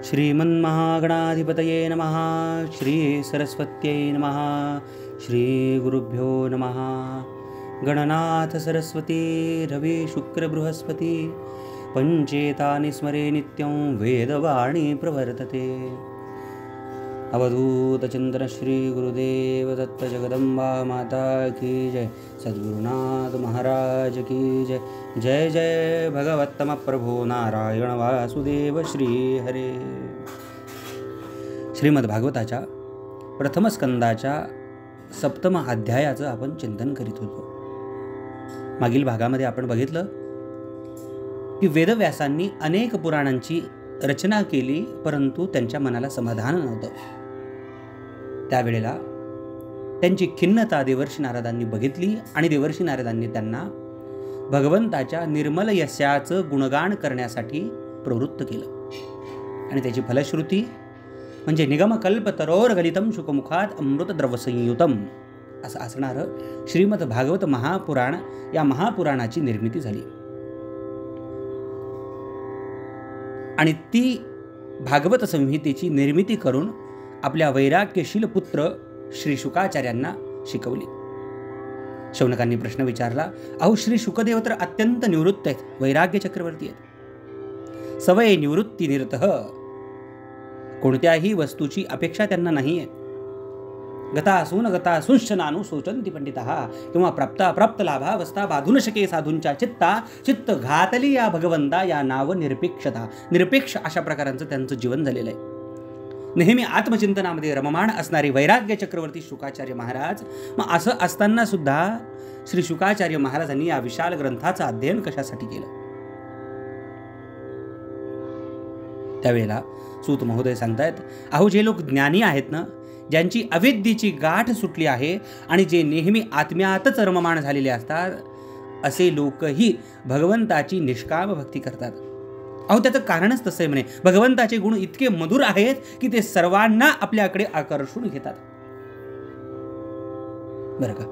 श्रीमन्महागणाधिपतये नमः। श्री सरस्वत्यै नमः। श्री गुरुभ्यो नमः। गणनाथ सरस्वती रवि शुक्र बृहस्पति पंचेतानि स्मरे नित्यं वेदवाणी प्रवर्तते। अवधूत चिंतन श्री गुरुदेव दत्त जगदम्बा माता की जय। सद्गुरुनाथ महाराज की जय। जय जय भगवत्तम प्रभो नारायण वासुदेव श्री हरे। श्रीमद भागवताच्या प्रथम स्कंदाच्या सप्तम अध्यायाचं आपण चिंतन करीत होतो। मागील भागामध्ये आपण बघितलं की वेदव्यासांनी अनेक पुराणांची रचना केली, परंतु त्यांच्या मनाला समाधान नव्हतं। त्यावेळेला त्यांची खिन्नता देवर्षी नारदांनी बघितली आणि देवर्षी नारदांनी त्यांना भगवंताच्या निर्मल यशाचं गुणगान करण्यासाठी प्रवृत्त केलं। आणि त्याची फलश्रुती म्हणजे निगमकल्प तरोर गलितम शुकमुखात अमृत द्रवसंयुतम असं असणारं श्रीमद भागवत महापुराण या महापुराणाची निर्मिती झाली। आणि ती भागवत संहितेची निर्मिती करून आपल्या वैराग्यशील पुत्र श्री शुकाचार्यांना शिकवली। शौनकांनी प्रश्न विचारला, अहो श्री शुकदेव तर अत्यंत निवृत्त आहेत, वैराग्य चक्रवर्ती आहेत, सवय निवृत्ती निरतः, कोणत्याही वस्तूची अपेक्षा त्यांना नाही आहे। गतासूंश्च नानु शोचंती पंडितः किंवा प्राप्त लाभावस्था बाधून शके साधूंच्या चित्त घातली या भगवंता या नाव निरपेक्षता। निरपेक्ष अशा प्रकारांचं त्यांचं जीवन झालेलं आहे। नेहमी आत्मचिंतनामध्ये रममाण असणारे वैराग्य चक्रवर्ती शुकाचार्य महाराज, मग असं असताना सुद्धा श्री शुकाचार्य महाराजांनी या विशाल ग्रंथाचं अध्ययन कशासाठी केलं? त्यावेळेला सूत महोदय सांगतायत, अहो जे लोक ज्ञानी आहेत ना, ज्यांची अविद्येची गाठ सुटली आहे आणि जे नेहमी आत्म्यातच रममाण झालेले असतात, असे लोकही भगवंताची निष्काम भक्ती करतात। अहो त्याचं कारणच तसं आहे म्हणे, भगवंताचे गुण इतके मधुर आहेत की ते सर्वांना आपल्याकडे आकर्षून घेतात। बरं का,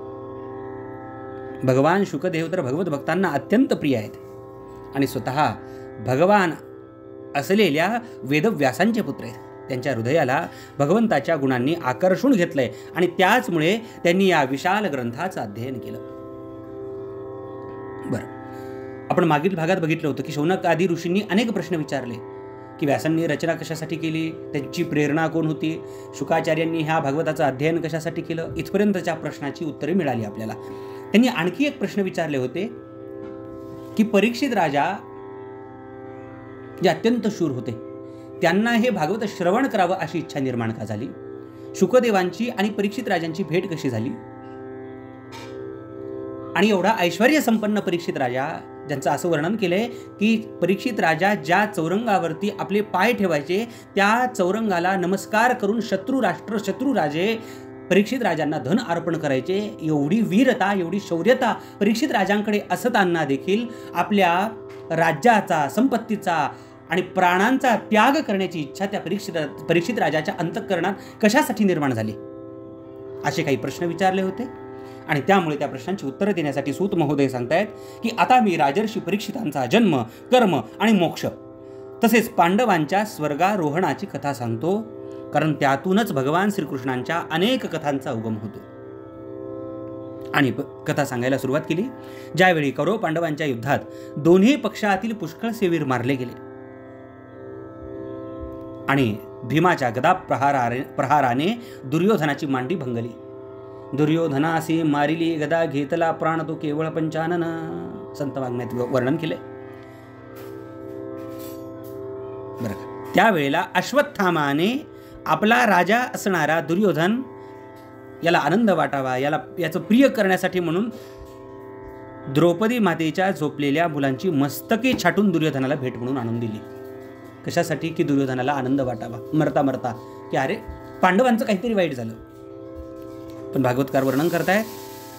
भगवान शुकदेव तर भगवत भक्तांना अत्यंत प्रिय आहेत आणि स्वतः भगवान असलेल्या वेदव्यासांचे पुत्र आहेत। त्यांच्या हृदयाला भगवंताच्या गुणांनी आकर्षून घेतलंय आणि त्याचमुळे त्यांनी या विशाल ग्रंथाचं अध्ययन केलं। बरं, आपण मागील भागात बघितलं होतं की शौनक आदी ऋषींनी अनेक प्रश्न विचारले की व्यासांनी रचना कशासाठी केली, त्यांची प्रेरणा कोण होती, शुकाचार्यांनी ह्या भागवताचं अध्ययन कशासाठी केलं, इथपर्यंतच्या प्रश्नाची उत्तरे मिळाली आपल्याला। त्यांनी आणखी एक प्रश्न विचारले होते की परीक्षित राजा जे अत्यंत शूर होते, त्यांना हे भागवत श्रवण करावं अशी इच्छा निर्माण का झाली? शुकदेवांची आणि परीक्षित राजांची भेट कशी झाली? आणि एवढा ऐश्वर्य संपन्न परीक्षित राजा, ज्यांचं असं वर्णन केलंय की परीक्षित राजा ज्या चौरंगावरती आपले पाय ठेवायचे त्या चौरंगाला नमस्कार करून शत्रू राजे परीक्षित राजांना धन अर्पण करायचे। एवढी वीरता, एवढी शौर्यता परीक्षित राजांकडे असताना देखील आपल्या राज्याचा, संपत्तीचा आणि प्राणांचा त्याग करण्याची इच्छा त्या परीक्षित राजाच्या अंतःकरणात कशासाठी निर्माण झाली? असे काही प्रश्न विचारले होते आणि त्यामुळे त्या प्रश्नांची उत्तरं देण्यासाठी सूत महोदय सांगतायत की आता मी राजर्षी परीक्षितांचा जन्म, कर्म आणि मोक्ष तसेच पांडवांच्या स्वर्गारोहणाची कथा सांगतो, कारण त्यातूनच भगवान श्रीकृष्णांच्या अनेक कथांचा उगम होतो। आणि कथा सांगायला सुरुवात केली ज्यावेळी कौरव पांडवांच्या युद्धात दोन्ही पक्षातील पुष्कळसे वीर मारले गेले आणि भीमाच्या गदा प्रहाराने दुर्योधनाची मांडी भंगली। दुर्योधनासी मारिली गदा घेतला प्राण तो केवळ पंचानन, संत वाङ्मयात वर्णन केले। बरं, त्यावेळेला अश्वत्थामाने आपला राजा असणारा दुर्योधन याला आनंद वाटावा, याचं प्रिय करण्यासाठी म्हणून द्रौपदी मातेच्या झोपलेल्या मुलांची मस्तके छाटून दुर्योधनाला भेट म्हणून आणून दिली। कशासाठी? की दुर्योधनाला आनंद वाटावा मरता की अरे पांडवांचं काहीतरी वाईट झालं। पण भागवतकार वर्णन करतायत,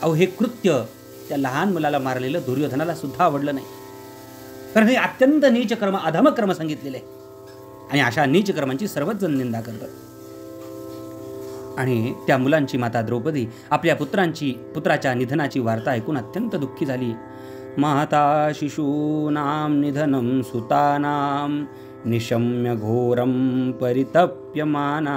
अहो हे कृत्य त्या लहान मुलाला मारलेलं दुर्योधनाला सुद्धा आवडलं नाही, कारण हे अत्यंत नीच कर्म, अधम कर्म सांगितलेले आहे आणि अशा नीच कर्मांची सर्वच जण निंदा करतात। आणि त्या मुलांची माता द्रौपदी आपल्या पुत्राच्या निधनाची वार्ता ऐकून अत्यंत दुःखी झाली। माता शिशूनां निधनं सुतानां निशम्य घोरं परितप्यमाना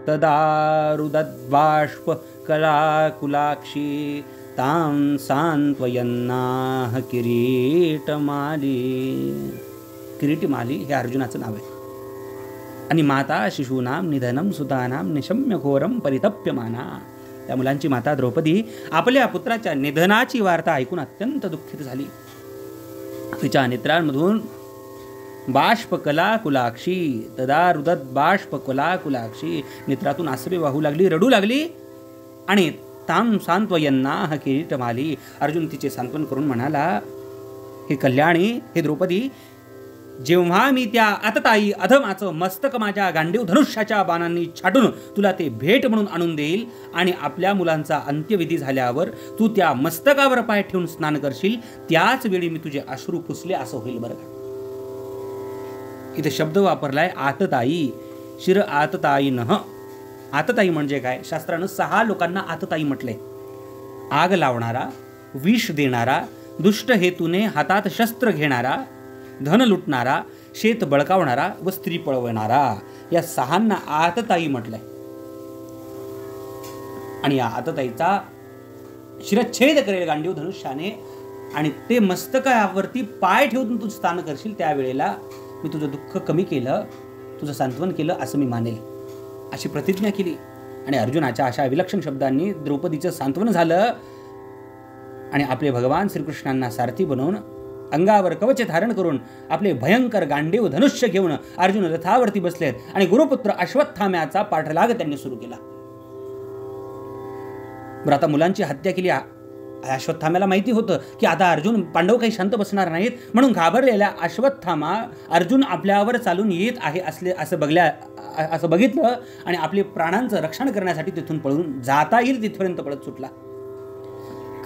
तदा रुदद्बाष्प कलाकुलाक्षी तां सांत्वयन्नाह किरीटमाली. किरीटमाली हे अर्जुनाचं नाव आहे. आणि माता शिशूनाम निधनम सुतानाम निशम्य घोरम परितप्यमाना. त्या मुलांची माता द्रौपदी आपल्या पुत्राच्या निधनाची वार्ता ऐकून अत्यंत दुःखित झाली. तिच्या नेत्रांमधून बाष्पकला कुलाक्षी तदा रुदत बाष्पकला कुलाक्षी, नेत्रातून आसवे वाहू लागली, रडू लागली. आणि ताम सांत्वयन्नाह किरीटमाली, अर्जुन तिचे सांत्वन करून म्हणाला, हे कल्याणी, हे द्रौपदी, जेव्हा मी त्या आतताई अधमाचं मस्तक माझ्या गांडीव धनुष्याच्या बाणांनी छाटून तुला ते भेट म्हणून आणून देईल आणि आपल्या मुलांचा अंत्यविधी झाल्यावर तू त्या मस्तकावर पाय ठेवून स्नान करशील, त्याच वेळी मी तुझे अश्रू पुसले असं होईल बरं का. इथे शब्द वापरलाय आतताई, शिर आतताई नह. आतताई म्हणजे काय? शास्त्रानं 6 लोकांना आतताई म्हटलंय. आग लावणारा, विष देणारा, दुष्ट हेतूने हातात शस्त्र घेणारा, धन लुटणारा, शेत बळकावणारा व स्त्री पळवणारा, या 6 आतताई म्हटलंय. आणि या आतताईचा शिरच्छेद करेल गांडीव धनुष्याने आणि ते मस्तकावरती पाय ठेवून तू स्नान करशील, त्यावेळेला मी तुझं दुःख कमी केलं, तुझं सांत्वन केलं असं मी मानेल, अशी प्रतिज्ञा केली. आणि अर्जुनाच्या अशा विलक्षण शब्दांनी द्रौपदीचं सांत्वन झालं. आणि आपले भगवान श्रीकृष्णांना सारथी बनवून अंगावर कवच धारण करून आपले भयंकर गांडीव धनुष्य घेऊन अर्जुन रथावरती बसलेत आणि गुरुपुत्र अश्वत्थाम्याचा पाठलाग त्यांनी सुरू केला. बरं, आता मुलांची हत्या केली. अश्वत्थाम्याला माहिती होतं की आता अर्जुन पांडव काही शांत बसणार नाहीत, म्हणून घाबरलेल्या अश्वत्थामा अर्जुन आपल्यावर चालून येत आहे असं बघितलं आणि आपले प्राणांचं रक्षण करण्यासाठी तिथून पळून जाता येईल तिथपर्यंत पळत सुटला.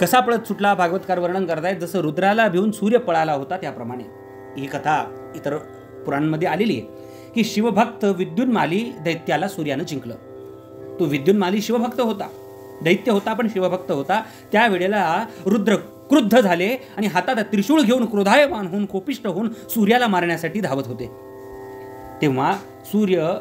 कसा पळत सुटला भागवतकार वर्णन करतायत, जसं रुद्राला भिवून सूर्य पळाला होता त्याप्रमाणे. ही कथा इतर पुराणांमध्ये आलेली आहे की शिवभक्त विद्युन्माली दैत्याला सूर्यानं जिंकलं. तो विद्युन्माली शिवभक्त होता, दैत्य होता पण शिवभक्त होता. त्यावेळेला रुद्र क्रुद्ध झाले आणि हातात त्रिशूळ घेऊन क्रोधायमान होऊन कोपिष्ट होऊन सूर्याला मारण्यासाठी धावत होते. तेव्हा सूर्य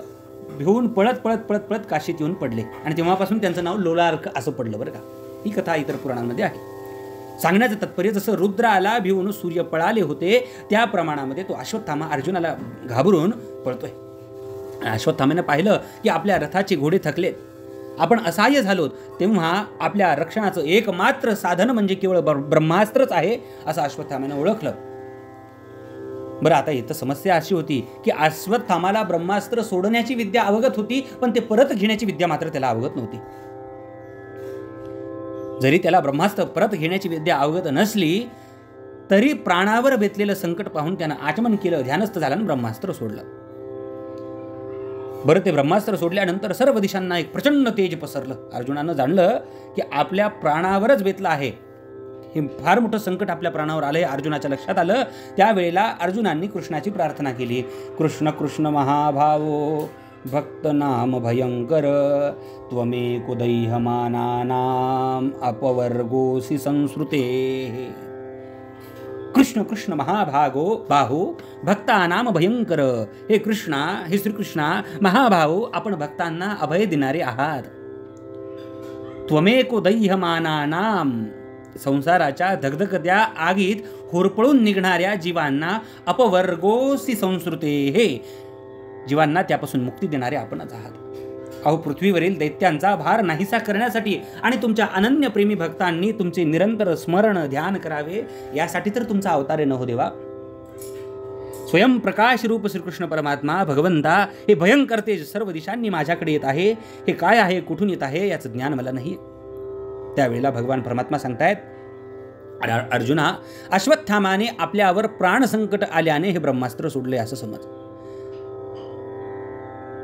भिवून पळत पळत पळत पळत काशीत येऊन पडले आणि तेव्हापासून त्यांचं नाव लोलार्क असं पडलं बरं का. ही कथा इतर पुराणांमध्ये आहे. सांगण्याचं तात्पर्य, जसं रुद्राला भिवून सूर्य पळाले होते त्या प्रमाणामध्ये तो अश्वत्थामा अर्जुनाला घाबरून पळतोय. अश्वत्थाम्यानं पाहिलं की आपल्या रथाचे घोडे थकलेत, आपण असहाय्य झालोत, तेव्हा आपल्या रक्षणाचं एकमात्र साधन म्हणजे केवळ ब्रह्मास्त्रच आहे असं अश्वत्थाम्यानं ओळखलं. बरं, आता इथं समस्या अशी होती की अश्वत्थामाला ब्रह्मास्त्र सोडण्याची विद्या अवगत होती, पण ते परत घेण्याची विद्या मात्र त्याला अवगत नव्हती. जरी त्याला ब्रह्मास्त्र परत घेण्याची विद्या अवगत नसली तरी प्राणावर बेतलेलं संकट पाहून त्यानं आचमन केलं, ध्यानस्थ झालं आणि ब्रह्मास्त्र सोडलं. बरं, ते ब्रह्मास्त्र सोडल्यानंतर सर्व दिशांना एक प्रचंड तेज पसरलं. अर्जुनानं जाणलं की आपल्या प्राणावरच बेतलं आहे, हे फार मोठं संकट आपल्या प्राणावर आलं हे अर्जुनाच्या लक्षात आलं. त्यावेळेला अर्जुनांनी कृष्णाची प्रार्थना केली. कृष्ण कृष्ण महाभावो भक्त नाम भयंकर त्वमेको दैहमानानाम अपवर्गोसी संस्कृते. कृष्ण कृष्ण महाभागो बाहो भक्तानाम भयंकर. हे कृष्णा, हे श्रीकृष्णा महाभावो, आपण भक्तांना अभय देणारे आहात. त्वमेको दैहमानानाम, संसाराच्या धगधगत्या आगीत होरपळून निघणाऱ्या जीवांना अपवर्गोसी संस्कृते, हे जीवांना त्यापासून मुक्ती देणारे आपणच आहात. अहो, पृथ्वीवरील दैत्यांचा भार नाहीसा करण्यासाठी आणि तुमच्या अनन्य प्रेमी भक्तांनी तुमचे निरंतर स्मरण ध्यान करावे, यासाठी तर तुमचा अवतार न हो देवा. स्वयंप्रकाश रूप श्रीकृष्ण परमात्मा भगवंता, हे भयंकर तेज सर्व दिशांनी माझ्याकडे येत आहे. हे काय आहे, कुठून येत आहे याचं ज्ञान मला नाही. त्यावेळेला भगवान परमात्मा सांगतायत, अर्जुना, अश्वत्थामाने आपल्यावर प्राण संकट आल्याने हे ब्रह्मास्त्र सोडले असं समज.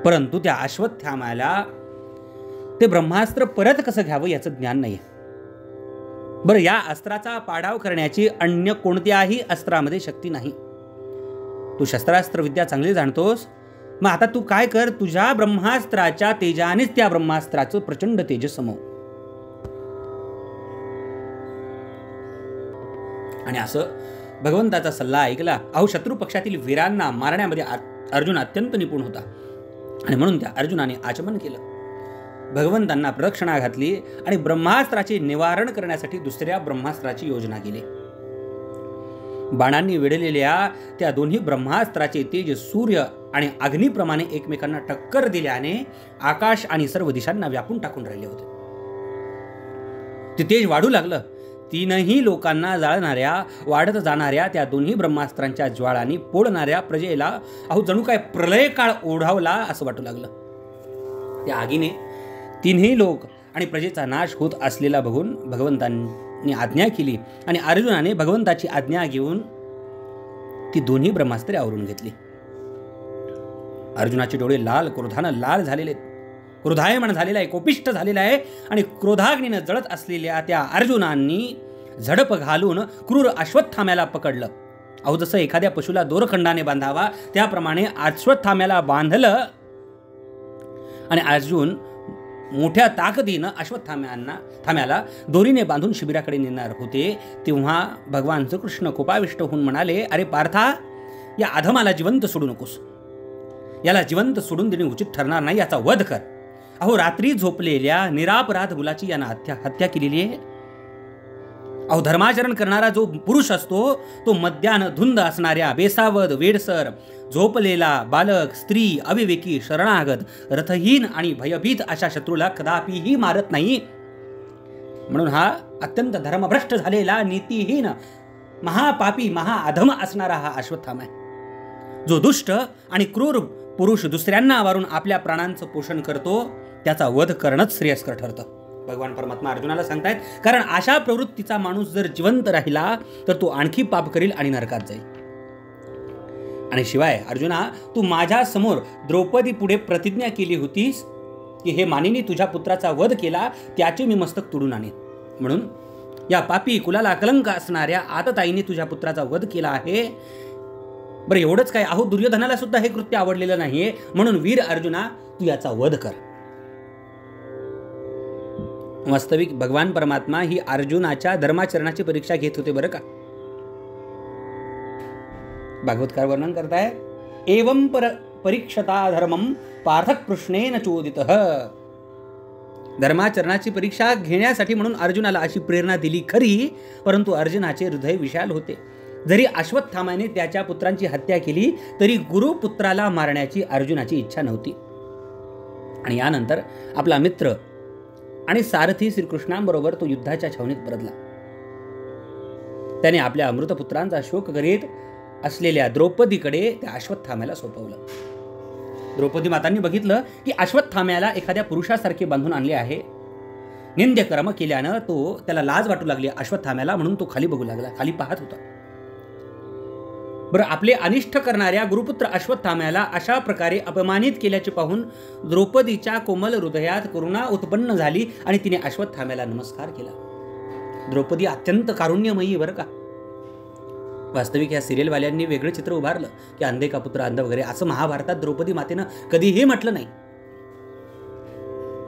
परंतु त्या अश्वत्थामाला ते ब्रह्मास्त्र परत कसं घ्यावं याचं ज्ञान नाही. बरं, या अस्त्राचा पाडाव करण्याची अन्य कोणत्याही अस्त्रामध्ये शक्ती नाही. तू शस्त्रास्त्र विद्या चांगली जाणतोस, मग आता तू काय कर, तुझ्या ब्रह्मास्त्राच्या तेजानेच त्या ब्रह्मास्त्राचं प्रचंड तेज समव. आणि असं भगवंताचा सल्ला ऐकला. अहो शत्रू पक्षातील वीरांना मारण्यामध्ये अर्जुन अत्यंत निपुण होता आणि म्हणून त्या अर्जुनाने आचमन केलं. भगवंतांना प्रदक्षिणा घातली आणि ब्रह्मास्त्राचे निवारण करण्यासाठी दुसऱ्या ब्रह्मास्त्राची योजना केली. बाणांनी वेढलेल्या त्या दोन्ही ब्रह्मास्त्राचे तेज सूर्य आणि अग्नीप्रमाणे एकमेकांना टक्कर दिल्याने आकाश आणि सर्व दिशांना व्यापून टाकून राहिले होते. ते तेज वाढू लागलं. तीनही लोकांना जाळणाऱ्या वाढत जाणाऱ्या त्या दोन्ही ब्रह्मास्त्रांच्या ज्वाळांनी पोळणाऱ्या प्रजेला जणू काय प्रलय काळ ओढावला असं वाटू लागलं. त्या आगीने तीनही लोक आणि प्रजेचा नाश होत असलेला बघून भगवंतांनी आज्ञा केली आणि अर्जुनाने भगवंताची आज्ञा घेऊन ती दोन्ही ब्रह्मास्त्रे आवरून घेतली. अर्जुनाचे डोळे लाल क्रोधानं लाल झालेले, क्रोधायमन झालेला आहे, कोपिष्ट झालेला आहे आणि क्रोधाग्नीनं जळत असलेल्या त्या अर्जुनांनी झडप घालून क्रूर अश्वत्थाम्याला पकडलं. जसं एखाद्या पशुला दोरखंडाने बांधावा त्याप्रमाणे अश्वत्थाम्याला बांधलं आणि अर्जुन मोठ्या ताकदीनं अश्वत्थाम्याला दोरीने बांधून शिबिराकडे नेणार होते. तेव्हा भगवान श्रीकृष्ण कोपाविष्ट होऊन म्हणाले, अरे पार्था, या अधमाला जिवंत सोडू नकोस. याला जिवंत सोडून देणे उचित ठरणार नाही. याचा वध कर. रात्री झोपलेल्या निरापराध मुलाची यानं हत्या केलेली आहे. धर्माचरण करणारा जो पुरुष असतो तो मद्यानं धुंद असणाऱ्या बेसावध, वेडसर, झोपलेला बालक, स्त्री, अविवेकी, शरणागत, रथहीन आणि भयभीत अशा शत्रूला कदापिही मारत नाही. म्हणून हा अत्यंत धर्मभ्रष्ट झालेला, नीतिहीन, महापापी, महाअधम असणारा हा अश्वत्थामा आहे. जो दुष्ट आणि क्रूर पुरुष दुसऱ्यांना वारून आपल्या प्राणांचं पोषण करतो त्याचा वध करणंच श्रेयस्कर ठरतं. भगवान परमात्मा अर्जुनाला सांगतायत, कारण अशा प्रवृत्तीचा माणूस जर जिवंत राहिला तर तो आणखी पाप करील आणि नरकात जाईल. आणि शिवाय अर्जुना, तू माझ्या समोर द्रौपदी पुढे प्रतिज्ञा केली होतीस की हे मानिनी तुझ्या पुत्राचा वध केला त्याचे मी मस्तक तोडून आणेन. म्हणून या पापी कुलाला कलंक असणाऱ्या आतताईने तुझ्या पुत्राचा वध केला आहे. बरं, एवढंच काय, दुर्योधनाला सुद्धा हे कृत्य आवडलेलं नाहीये. म्हणून वीर अर्जुना, तू याचा वध कर. वास्तविक भगवान परमात्मा ही अर्जुनाच्या धर्माचरणाची परीक्षा घेत होते बरं का. भागवतकार वर्णन करताय, एवं परीक्षता धर्मम पार्थक कृष्णेन चोदितः. धर्माचरणाची परीक्षा घेण्यासाठी म्हणून अर्जुनाला अशी प्रेरणा दिली खरी, परंतु अर्जुनाचे हृदय विशाल होते. जरी अश्वत्थामाने त्याच्या पुत्रांची हत्या केली तरी गुरुपुत्राला मारण्याची अर्जुनाची इच्छा नव्हती. आणि यानंतर आपला मित्र आणि सारथी श्रीकृष्णांबरोबर तो युद्धाच्या छावणीत परतला. त्याने आपल्या अमृतपुत्रांचा शोक करीत असलेल्या द्रौपदीकडे त्या अश्वत्थाम्याला सोपवलं. द्रौपदी मातांनी बघितलं की अश्वत्थाम्याला एखाद्या पुरुषासारखे बांधून आणले आहे. निंद्य कर्म केल्यानं त्याला लाज वाटू लागली अश्वत्थाम्याला, म्हणून तो खाली बघू लागला, खाली पाहत होता. बरं, आपले अनिष्ट करणाऱ्या गुरुपुत्र अश्वत्थाम्याला अशा प्रकारे अपमानित केल्याचे पाहून द्रौपदीच्या कोमल हृदयात करुणा उत्पन्न झाली आणि तिने अश्वत्थाम्याला नमस्कार केला. द्रौपदी अत्यंत कारुण्यमयी बरं का. वास्तविक या सिरियलवाल्यांनी वेगळं चित्र उभारलं की अंधे का पुत्र अंध वगैरे, असं महाभारतात द्रौपदी मातेनं कधीही म्हटलं नाही.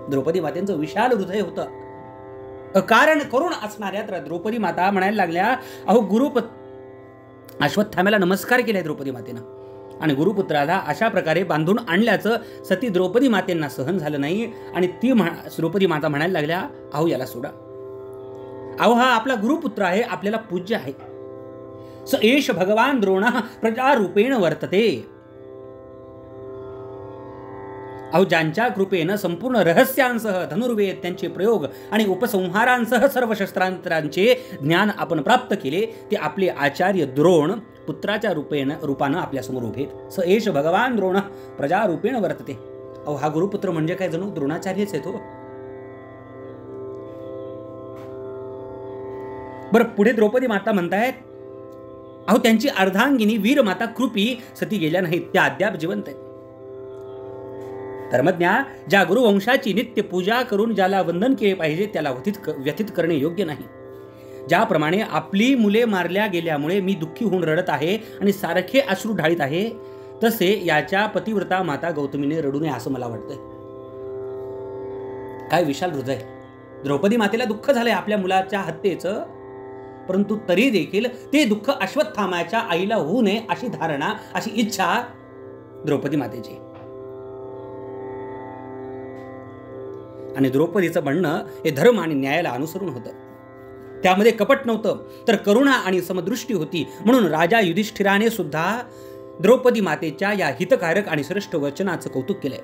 द्रौपदी मातेंचं विशाल हृदय होतं. कारण करुण असणाऱ्या द्रौपदी माता म्हणायला लागल्या, अश्वत्थाम्याला नमस्कार केलाय द्रौपदी मातेनं आणि गुरुपुत्राला अशा प्रकारे बांधून आणल्याचं सती द्रौपदी मातेंना सहन झालं नाही. आणि ती द्रौपदी माता म्हणायला लागल्या, याला सोडा. हा आपला गुरुपुत्र आहे, आपल्याला पूज्य आहे. स एष भगवान द्रोणः प्रजारूपेण वर्तते. ज्यांच्या कृपेनं संपूर्ण रहस्यांसह धनुर्वेद, त्यांचे प्रयोग आणि उपसंहारांसह सर्व शस्त्रांचे ज्ञान आपण प्राप्त केले, ते आपले आचार्य द्रोण पुत्राच्या रूपानं आपल्यासमोर उभे. स एष भगवान द्रोण प्रजारूपेण वर्तते. हा गुरुपुत्र म्हणजे काय, जणू द्रोणाचार्यच आहे तो. बरं, पुढे द्रौपदी माता म्हणतायत, त्यांची अर्धांगिनी वीरमाता कृपी सती गेल्या नाहीत, त्या अद्याप जिवंत आहेत. धर्मज्ञा, ज्या गुरुवंशाची नित्य पूजा करून ज्याला वंदन केले पाहिजे त्याला व्यथित करणे योग्य नाही. ज्याप्रमाणे आपली मुले मारल्या गेल्यामुळे मी दुःखी होऊन रडत आहे आणि सारखे अश्रू ढाळीत आहे, तसे याच्या पतिव्रता माता गौतमीने रडू नये असं मला वाटतंय. काय विशाल हृदय. द्रौपदी मातेला दुःख झालंय आपल्या मुलाच्या हत्येचं, परंतु तरी देखील ते दुःख अश्वत्थामाच्या आईला होऊ नये अशी धारणा, अशी इच्छा द्रौपदी मातेची. आणि द्रौपदीचं म्हणणं हे धर्म आणि न्यायाला अनुसरून होतं. त्यामध्ये कपट नव्हतं, तर करुणा आणि समदृष्टी होती. म्हणून राजा युधिष्ठिराने सुद्धा द्रौपदी मातेच्या या हितकारक आणि श्रेष्ठ वचनाचं कौतुक केलंय.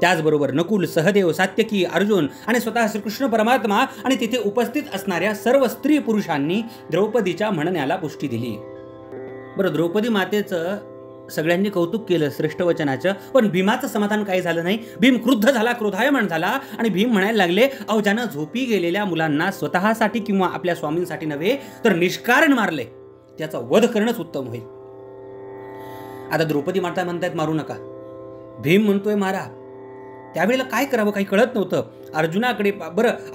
त्याचबरोबर नकुल, सहदेव, सात्यकी, अर्जुन आणि स्वतः श्रीकृष्ण परमात्मा आणि तिथे उपस्थित असणाऱ्या सर्व स्त्री पुरुषांनी द्रौपदीच्या म्हणण्याला पुष्टी दिली. बरं, द्रौपदी मातेचं सगळ्यांनी कौतुक केलं श्रेष्ठ वचनाचं, पण भीमाचं समाधान काही झालं नाही. भीम क्रुद्ध झाला, क्रोधायमान झाला आणि भीम म्हणायला लागले, अहो ज्यानं झोपी गेलेल्या मुलांना स्वतःसाठी किंवा आपल्या स्वामींसाठी नव्हे तर निष्कारण मारले, त्याचा वध करणंच उत्तम होईल. आता द्रौपदी माता म्हणतायत मारू नका, भीम म्हणतोय मारा. त्यावेळेला काय करावं काही कळत नव्हतं. अर्जुनाकडे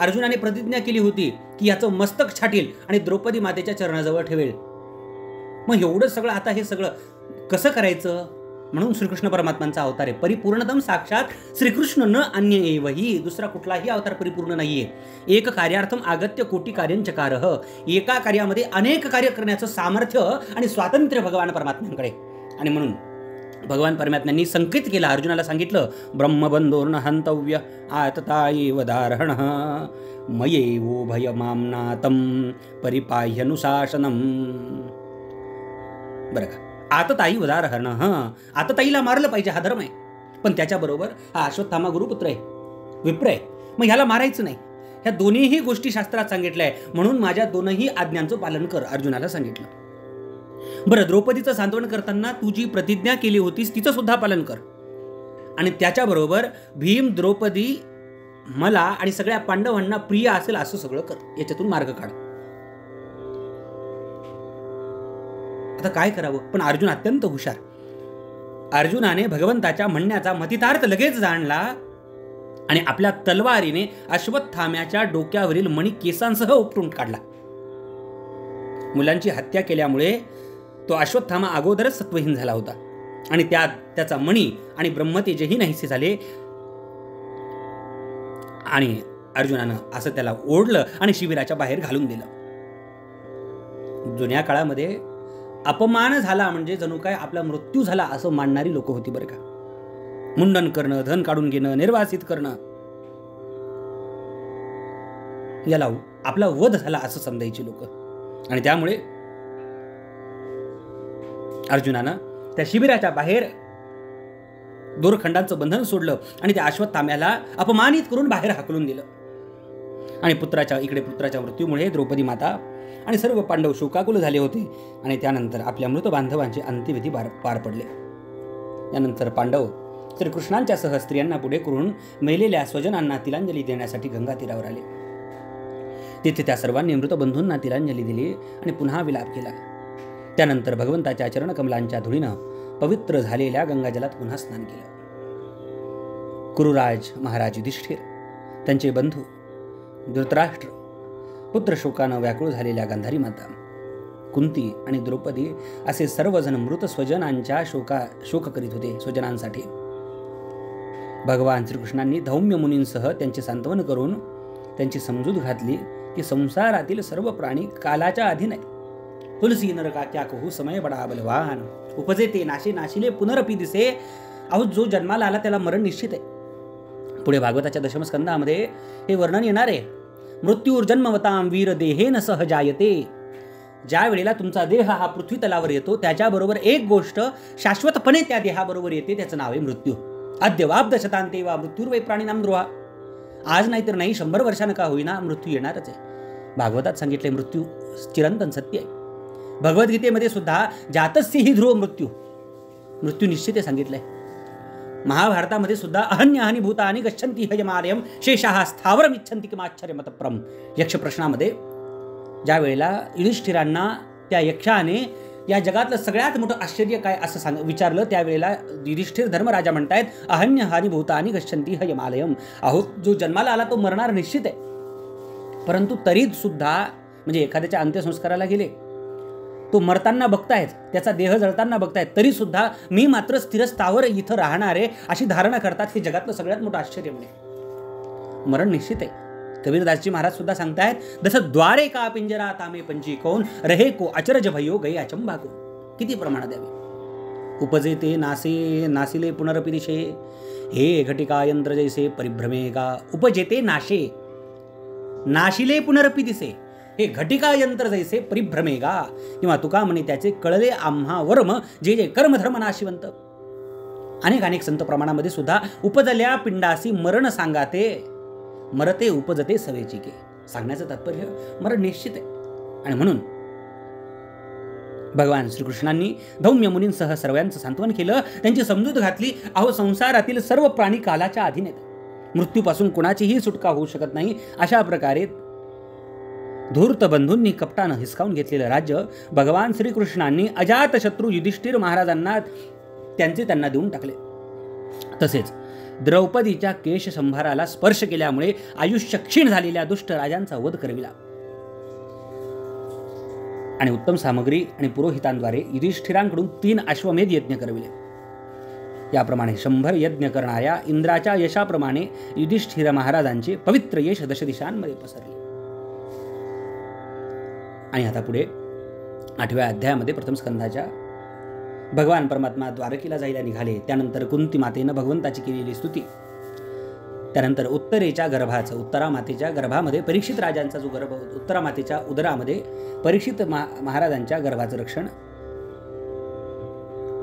अर्जुनाने प्रतिज्ञा केली होती की याचं मस्तक छाटील आणि द्रौपदी मातेच्या चरणाजवळ ठेवेल. मग एवढं सगळं, आता हे सगळं कसं करायचं? म्हणून श्रीकृष्ण परमात्मांचा अवतार आहे. परिपूर्णतम साक्षात श्रीकृष्ण न अन्य एवही, दुसरा कुठलाही अवतार परिपूर्ण नाहीये. एक कार्यार्थम आगत्य कोटी कार्यंचकारः, एका कार्यामध्ये अनेक कार्य करण्याचं सामर्थ्य आणि स्वातंत्र्य भगवान परमात्म्यांकडे. आणि म्हणून भगवान परमात्म्यांनी संकेत केला, अर्जुनाला सांगितलं, ब्रह्मबंधोर्न हंतव्य आतताई वदारहण मयेवो भयमाम्नातम परिपाह्यनुशासनम. बरं का, आतताई वदारहण, आतताईला मारलं पाहिजे, हा धर्म आहे. पण त्याच्याबरोबर हा अश्वत्थामा गुरुपुत्र आहे, विप्र आहे, मग ह्याला मारायचं नाही. ह्या दोन्हीही गोष्टी शास्त्रात सांगितल्या आहे. म्हणून माझ्या दोनही आज्ञांचं पालन कर, अर्जुनाला सांगितलं. बरं, द्रौपदीचं सांत्वन करताना तू जी प्रतिज्ञा केली होतीस तिचं सुद्धा पालन कर. आणि त्याच्याबरोबर भीम, द्रौपदी, मला आणि सगळ्या पांडवांना प्रिय असेल असं सगळं कर, याच्यातून मार्ग काढ. आता काय करावं? पण अर्जुन अत्यंत हुशार. अर्जुनाने भगवंताच्या म्हणण्याचा मतितार्थ लगेच जाणला आणि आपल्या तलवारीने अश्वत्थाम्याच्या डोक्यावरील मणी केसांसह उपटून काढला. मुलांची हत्या केल्यामुळे तो अश्वत्थामा अगोदरच सत्वहीन झाला होता आणि त्याचा मणी आणि ब्रह्मतेजही नाहीसे झाले. आणि अर्जुनानं असं त्याला ओढलं आणि शिबिराच्या बाहेर घालून दिलं. जुन्या काळामध्ये अपमान झाला म्हणजे जणू काय आपला मृत्यू झाला असं मानणारी लोक होती बरं का. मुंडन करणं, धन काढून घेणं, निर्वासित करणं, याला आपला वध झाला असं समजायची लोक. आणि त्यामुळे अर्जुनानं त्या शिबिराच्या बाहेर दोरखंडांचं बंधन सोडलं आणि त्या अश्वत्थाम्याला अपमानित करून बाहेर हाकलून दिलं. आणि पुत्राच्या मृत्यूमुळे द्रौपदी माता आणि सर्व पांडव शोकाकुल झाले होते. आणि त्यानंतर आपल्या मृत बांधवांचे अंत्यविधी पार पडले. यानंतर पांडव श्रीकृष्णांच्या सह स्त्रियांना पुढे करून मेलेल्या स्वजनांना तिलांजली देण्यासाठी गंगा तीरावर आले. तिथे त्या सर्वांनी मृत बंधूंना तिलांजली दिली आणि पुन्हा विलाप केला. त्यानंतर भगवंताच्या चरणकमलांच्या धुळीनं पवित्र झालेल्या गंगाजलात पुन्हा स्नान केलं. कुरुराज महाराज युधिष्ठिर, त्यांचे बंधू धृतराष्ट्र, पुत्र शोकानं व्याकुळ झालेल्या गांधारी माता, कुंती आणि द्रौपदी असे सर्वजण मृत स्वजनांच्या शोक करीत होते. स्वजनांसाठी भगवान श्रीकृष्णांनी धौम्य मुनींसह त्यांचे सांत्वन करून त्यांची समजूत घातली की संसारातील सर्व प्राणी कालाच्या अधीन आहेत. तुलसी नरका क्या कहू समय बडा बलवान, उपजे ते नाशे नाशिले पुनरपी दिसे. अहो, जो जन्माला आला त्याला मरण निश्चित आहे. पुढे भागवताच्या दशमस्कंदामध्ये हे वर्णन येणार आहे. मृत्यूर्जन्मवताम वीर देहेन सहजायते. ज्या वेळेला तुमचा देह हा पृथ्वी तलावर येतो त्याच्याबरोबर एक गोष्ट शाश्वतपणे त्या देहाबरोबर येते, त्याचं नाव आहे मृत्यू. अद्यवाब्द शतांते वा मृत्यूर्वै प्राणिनाम द्रोहा. आज नाही तर नाही, 100 वर्षानं का होईना मृत्यू येणारच आहे. भागवतात सांगितले मृत्यू चिरंतन सत्य आहे. भगवद्गीतेमध्ये सुद्धा जातस्य हि ध्रुव मृत्यू निश्चित आहे सांगितलंय. महाभारतामध्ये सुद्धा अहन्याहानी भूतानि गच्छन्ति हयमालयम शेषाः स्थावरम इच्छन्ति किमाश्चर्यमतप्रम. यक्ष प्रश्नामध्ये ज्या वेळेला युधिष्ठिरांना त्या यक्षाने या जगातलं सगळ्यात मोठं आश्चर्य काय असं विचारलं, त्यावेळेला युधिष्ठिर धर्मराजा म्हणतायत अहन्यहानी भूतानि गच्छन्ति हयमालयम. अहो, जो जन्माला आला तो मरणार निश्चित आहे, परंतु तरी सुद्धा म्हणजे एखाद्याच्या अंत्यसंस्काराला गेले, तो मरताना बघतायत, त्याचा देह जळताना बघतायत, तरी सुद्धा मी मात्र स्थिरस्थावर इथं राहणार आहे अशी धारणा करतात. हे जगातलं सगळ्यात मोठं आश्चर्य म्हणजे मरण निश्चित आहे. कबीरदासजी महाराज सुद्धा सांगतायत, जसं द्वारे का पिंजरा तामे पंची कोण रहे को अचरज भयो गई अचंबा को. किती प्रमाण द्यावे. उपजे ते नासे नासिले पुनरपि दिशे हे घटिका यंत्र जैसे परिभ्रमे का. उपजेते नाशे नाशिले पुनरपि दिसे हे घटिका यंत्र जैसे परिभ्रमे का. किंवा तुका म्हणे त्याचे कळले आम्हा वर्म जे जे कर्मधर्म नाशिवंत. अनेक संत प्रमाणामध्ये सुद्धा उपजल्या पिंडासी मरण सांगाते मरते उपजते सवेची के. सांगण्याचं तात्पर्य मरण निश्चित आहे. आणि म्हणून भगवान श्रीकृष्णांनी धौम्य मुनींसह सर्वांचं सांत्वन केलं, त्यांची समजूत घातली. अहो, संसारातील सर्व प्राणी कालाच्या अधीन आहेत, मृत्यूपासून कोणाचीही सुटका होऊ शकत नाही. अशा प्रकारे धूर्त बंधूंनी कपटानं हिसकावून घेतलेलं राज्य भगवान श्रीकृष्णांनी अजातशत्रू युधिष्ठिर महाराजांना त्यांना देऊन टाकले. तसेच द्रौपदीच्या केश संभाराला स्पर्श केल्यामुळे आयुष्य क्षीण झालेल्या दुष्ट राजांचा वध करविला आणि उत्तम सामग्री आणि पुरोहितांद्वारे युधिष्ठिरांकडून 3 अश्वमेध यज्ञ करविले. याप्रमाणे 100 यज्ञ करणाऱ्या इंद्राच्या यशाप्रमाणे युधिष्ठिर महाराजांचे पवित्र यश दशदिशांमध्ये पसरले. आणि आता पुढे 8व्या अध्यायामध्ये प्रथम स्कंधाच्या भगवान परमात्मा द्वारकेला जायला निघाले. त्यानंतर कुंती मातेनं भगवंताची केलेली स्तुती. त्यानंतर उत्तरा मातेच्या गर्भामध्ये परीक्षित राजांचा जो गर्भ, उत्तरा मातेच्या उदरामध्ये परीक्षित महाराजांच्या गर्भाचं रक्षण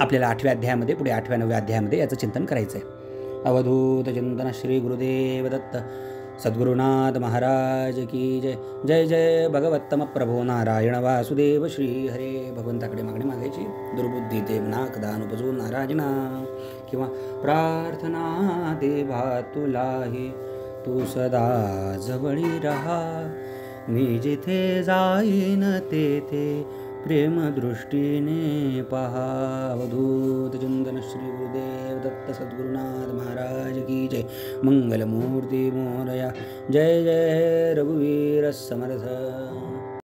आपल्याला 8व्या अध्यायामध्ये, पुढे 8व्या 9व्या अध्यायामध्ये याचं चिंतन करायचं आहे. अवधूत चिंतन श्री गुरुदेव दत्त सद्गुरुनाथ महाराज की जय. जय जय भगवत्तम प्रभो नारायण वासुदेव श्री हरे. भगवंताकडे मागणी मागायची. दुर्बुद्धी ते नाकदान उपजू नारायणा किंवा प्रार्थना देवा तुलाही तू सदा जवळी रहा. मी जिथे जाईन तेथे प्रेम दृष्टीने पहा. अवधूत चिंतन श्री गुरुदेव दत्त सद्गुरुनाथ महाराज की जय. मंगलमूर्ती मोरया. जय जय रघुवीर समर्थ.